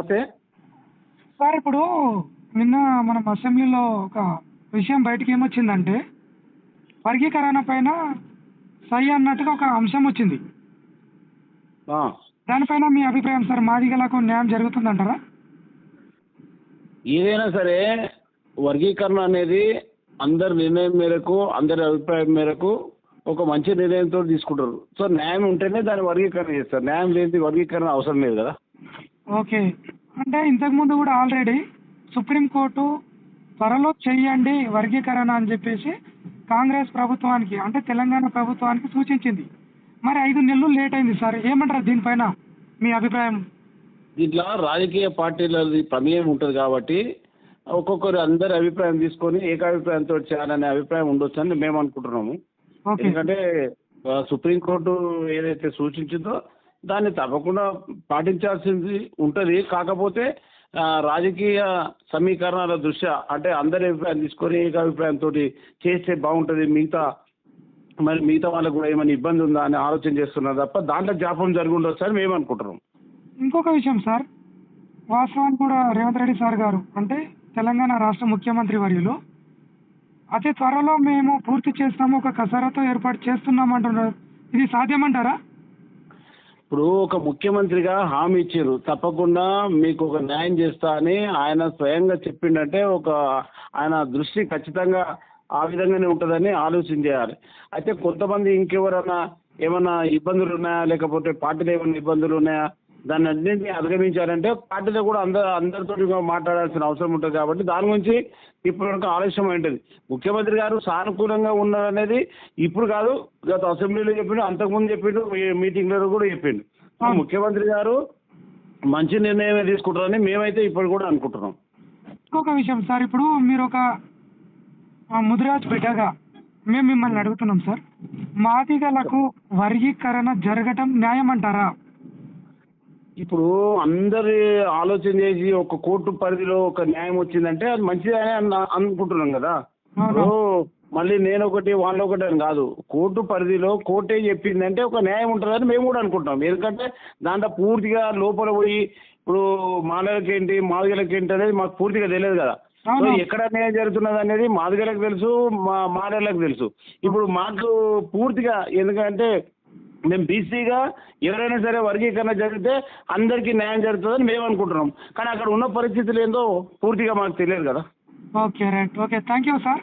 నమస్తే. సార్ ఇప్పుడు నిన్న మనం అసెంబ్లీలో ఒక విషయం బయటికి ఏమొచ్చిందంటే వర్గీకరణ పైన సై అన్నట్టుగా ఒక అంశం వచ్చింది. ఆ, దానిపైన మీ అభిప్రాయం సార్? మాదిగలకు న్యాయం జరుగుతుందంటారా? ఏదైనా సరే వర్గీకరణ అనేది అందరి నిర్ణయం మేరకు, అందరి అభిప్రాయం మేరకు ఒక మంచి నిర్ణయంతో తీసుకుంటారు. సో న్యాయం ఉంటేనే దాన్ని వర్గీకరణ చేస్తారు. న్యాయం లేని వర్గీకరణ అవసరం లేదు కదా. ఓకే. అంటే ఇంతకుముందు కూడా ఆల్రెడీ సుప్రీంకోర్టు త్వరలో చెయ్యండి వర్గీకరణ అని చెప్పేసి కాంగ్రెస్ ప్రభుత్వానికి, అంటే తెలంగాణ ప్రభుత్వానికి సూచించింది. మరి 5 నెలలు లేట్ అయింది సార్. ఏమంటారు దీనిపైన మీ అభిప్రాయం? దీంట్లో రాజకీయ పార్టీలది ప్రమేయం ఉంటుంది కాబట్టి ఒక్కొక్కరు అందరి అభిప్రాయం తీసుకొని ఏకాభిప్రాయంతో చేయాలనే అభిప్రాయం ఉండొచ్చు అని మేము అనుకుంటున్నాము. ఓకే. ఎందుకంటే సుప్రీంకోర్టు ఏదైతే సూచించిందో దాన్ని తప్పకుండా పాటించాల్సింది ఉంటుంది. కాకపోతే రాజకీయ సమీకరణాల దృష్ట్యా అంటే అందరి అభిప్రాయం తీసుకొని ఏకాభిప్రాయంతో చేస్తే బాగుంటుంది, మిగతా వాళ్ళకు కూడా ఏమైనా ఇబ్బంది ఉందా అని ఆలోచన చేస్తున్నారు తప్ప దాంట్లో జాప్యం జరిగి ఉండొచ్చు అని మేము అనుకుంటున్నాం. ఇంకొక విషయం సార్, వాస్తవానికి కూడా రేవంత్ రెడ్డి సార్ గారు అంటే తెలంగాణ రాష్ట్ర ముఖ్యమంత్రి వర్యులు అతి త్వరలో మేము పూర్తి చేస్తాము, ఒక కసరత్తు ఏర్పాటు చేస్తున్నాం అంటున్నారు. ఇది సాధ్యమంటారా? ఇప్పుడు ఒక ముఖ్యమంత్రిగా హామీ ఇచ్చారు, తప్పకుండా మీకు ఒక న్యాయం చేస్తా అని ఆయన స్వయంగా చెప్పిండంటే ఆయన దృష్టి ఖచ్చితంగా ఆ విధంగానే ఉంటుందని ఆలోచన చేయాలి. అయితే కొంతమంది ఇంకెవరన్నా ఏమన్నా ఇబ్బందులు ఉన్నాయా, లేకపోతే పార్టీలో ఏమైనా ఇబ్బందులు ఉన్నాయా, దాన్ని అన్నింటినీ అధిగమించాలంటే పార్టీలో కూడా అందరితో మాట్లాడాల్సిన అవసరం ఉంటుంది. కాబట్టి దాని గురించి ఇప్పుడు వరకు ఆలస్యం ఉంటుంది. ముఖ్యమంత్రి గారు సానుకూలంగా ఉన్నారనేది ఇప్పుడు కాదు, గత అసెంబ్లీలో చెప్పిండు, అంతకుముందు చెప్పిండు, మీటింగ్లో కూడా చెప్పిండు. ముఖ్యమంత్రి గారు మంచి నిర్ణయమే తీసుకుంటారని మేమైతే ఇప్పుడు కూడా అనుకుంటున్నాం. ఇంకొక విషయం సార్, ఇప్పుడు మీరు ఒక ముదిరాజ్ బిడ్డగా మేము మిమ్మల్ని అడుగుతున్నాం సార్, మాదిగలకు వర్గీకరణ జరగటం న్యాయం అంటారా? ఇప్పుడు అందరి ఆలోచన చేసి ఒక కోర్టు పరిధిలో ఒక న్యాయం వచ్చిందంటే అది మంచిదని అనుకుంటున్నాం కదా. ఇప్పుడు మళ్ళీ నేను ఒకటి వాళ్ళు ఒకటి అని కాదు, కోర్టు పరిధిలో కోర్టే చెప్పిందంటే ఒక న్యాయం ఉంటుందని మేము కూడా అనుకుంటున్నాం. ఎందుకంటే దాంట్లో పూర్తిగా లోపల పోయి ఇప్పుడు మాదిగలకి ఏంటి అనేది మాకు పూర్తిగా తెలియదు కదా. సో ఎక్కడ న్యాయం జరుగుతున్నది అనేది మాదిగలకు తెలుసు, మాదిగలకు తెలుసు. ఇప్పుడు మాకు పూర్తిగా, ఎందుకంటే మేము బీసీగా ఎవరైనా సరే వర్గీకరణ జరిగితే అందరికీ న్యాయం జరుగుతుందని మేము అనుకుంటున్నాం. కానీ అక్కడ ఉన్న పరిస్థితులు ఏందో పూర్తిగా మాకు తెలియదు కదా. Okay, right. Okay, thank you sir.